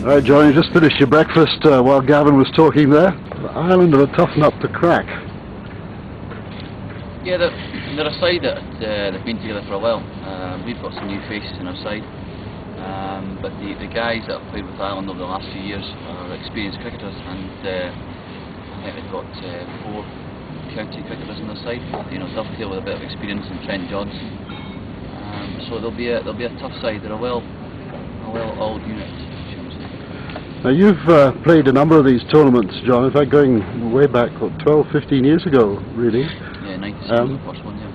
Right, John, you just finished your breakfast while Gavin was talking there. Ireland are a tough nut to crack. Yeah, they're a side that they've been together for a while. We've got some new faces in our side, but the guys that have played with Ireland over the last few years are experienced cricketers, and I think they've got 4 county cricketers on their side. You know, dovetail with a bit of experience in Trent Johnson. So they'll be a tough side. They're a well-oiled unit. Now you've played a number of these tournaments, John, in fact going way back, what, 12, 15 years ago, really. Yeah, 97 was the first one, yeah.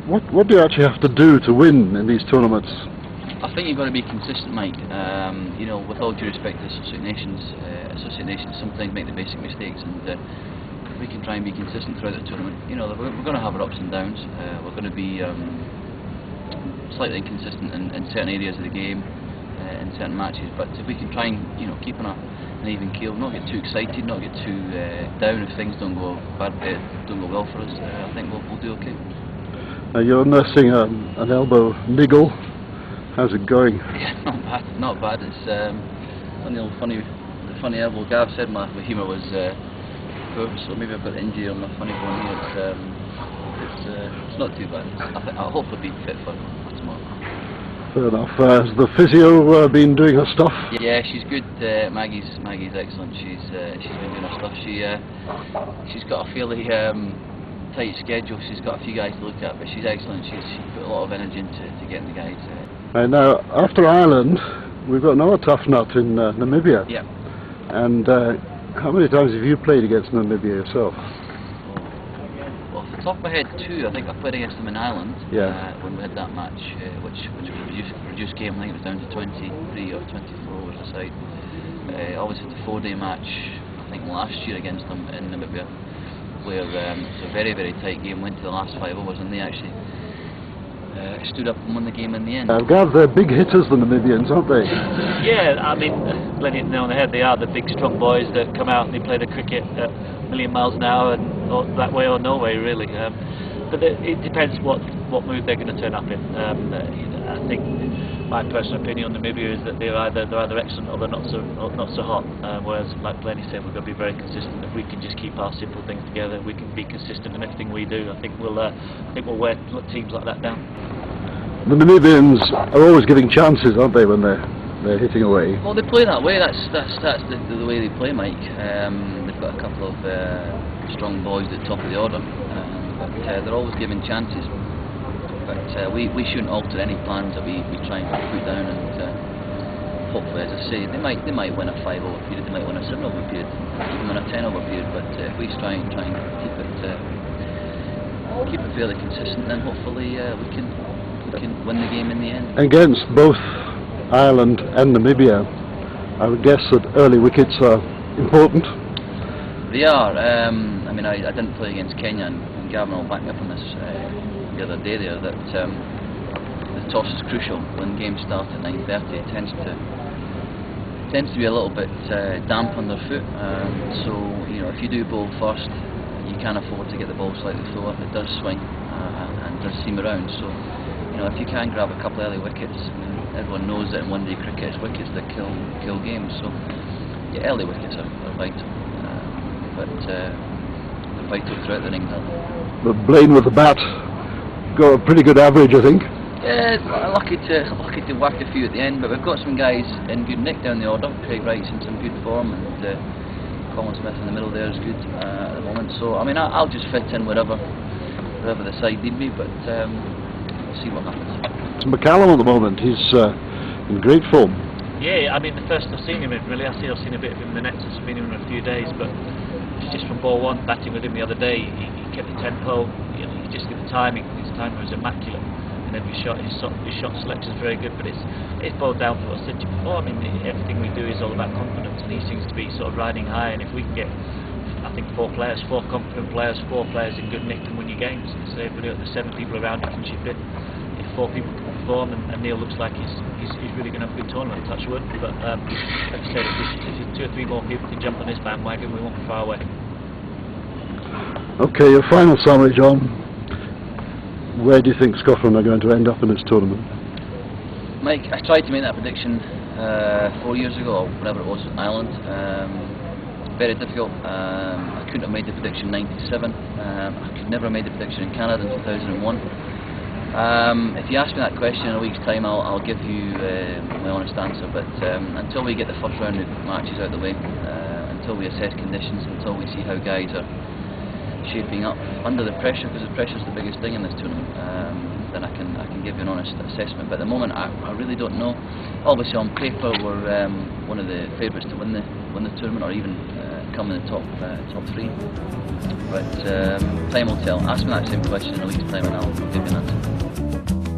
What do you actually have to do to win in these tournaments? I think you've got to be consistent, Mike. You know, with all due respect to associate nations sometimes make the basic mistakes, and we can try and be consistent throughout the tournament. You know, we're going to have our ups and downs. We're going to be slightly inconsistent in certain areas of the game, in certain matches, but if we can try and, you know, keep on an even keel, not get too excited, not get too down if things don't go well for us, I think we'll do okay. You're nursing an elbow niggle. How's it going? Yeah, not bad. It's funny elbow. Gav said my humour was poor, so maybe I've got an injury on my funny bone here. It's not too bad. I'll hopefully be fit for tomorrow. Fair enough. Has the physio been doing her stuff? Yeah, she's good. Maggie's excellent. She's been doing her stuff. She's got a fairly tight schedule. She's got a few guys to look at, but she's excellent. She's put a lot of energy into getting the guys. And now, after Ireland, we've got another tough nut in Namibia. Yeah. And how many times have you played against Namibia yourself? Well, off the top of my head, 2. I think I played against them in Ireland. Yeah. When we had that match, which was a reduced game. I think it was down to 23 or 24 was the side. Obviously, the 4-day match, I think last year against them in Namibia, where it was a very, very tight game. Went to the last 5 overs, and they actually stood up and won the game in the end. Gav, they're big hitters, the Namibians, aren't they? Yeah, I mean, Blain hit the nail on the head. They are the big, strong boys that come out and they play the cricket at a million miles an hour, and or that way or no way, really. But it depends what mood they're going to turn up in. I think my personal opinion on Namibia is that they're either excellent or they're not so hot. Whereas, like Blaine said, we've got to be very consistent. If we can just keep our simple things together, we can be consistent in everything we do. I think we'll wear teams like that down. The Namibians are always giving chances, aren't they, when they're hitting away? Well, they play that way. That's the way they play, Mike. They've got a couple of strong boys at the top of the order, but they're always giving chances. But we shouldn't alter any plans that we try and put down, and hopefully, as I say, they might win a 5-over period, they might win a 7-over period, even win a 10-over period. But if we try and keep it fairly consistent, then hopefully we can win the game in the end. Against both Ireland and Namibia, I would guess that early wickets are important. They are. I mean, I didn't play against Kenya, and Gavin will back me up on this the other day there, that the toss is crucial. When games start at 9:30, it tends to be a little bit damp on their foot. So, you know, if you do bowl first, you can't afford to get the ball slightly slower. It does swing and does seam around. So, you know, if you can grab a couple of early wickets, I mean, everyone knows that in one-day cricket it's wickets that kill games. So, yeah, early wickets are vital, but they're vital throughout the innings. But Blain with the bat got a pretty good average, I think. Yeah, lucky to whack a few at the end, but we've got some guys in good nick down the order. Craig Wright's in some good form, and Colin Smith in the middle there is good at the moment. So, I mean, I'll just fit in wherever the side need me, but we'll see what happens. It's McCallum at the moment. He's in great form. Yeah, I mean, the first I've seen him in, really, I've seen a bit of him in the nets. I've been in a few days, but just from ball 1, batting with him the other day, he kept the tempo. You know, he just did the timing. His timing was immaculate, and every shot, his shot selection is very good. But it's boiled down to what I said to you before. I mean, everything we do is all about confidence, and he seems to be sort of riding high. And if we can get, I think, 4 confident players, 4 players in good nick, can win your games. So everybody, the 7 people around you can chip in. If 4 people can perform, and Neil looks like he's really going to have a good tournament, touch wood. But like I said, if 2 or 3 more people can jump on this bandwagon, we won't be far away. Okay, your final summary, John. Where do you think Scotland are going to end up in this tournament? Mike, I tried to make that prediction 4 years ago, or whatever it was, Ireland. Very difficult. I couldn't have made the prediction in '97. I could never have made the prediction in Canada in 2001. If you ask me that question in a week's time, I'll give you my honest answer. But until we get the first round of matches out of the way, until we assess conditions, until we see how guys are shaping up under the pressure, because the pressure is the biggest thing in this tournament, then I can give you an honest assessment. But at the moment, I really don't know. Obviously, on paper, we're one of the favourites to win the tournament, or even come in the top three. But time will tell. Ask me that same question in a week's time, and I'll give you an answer.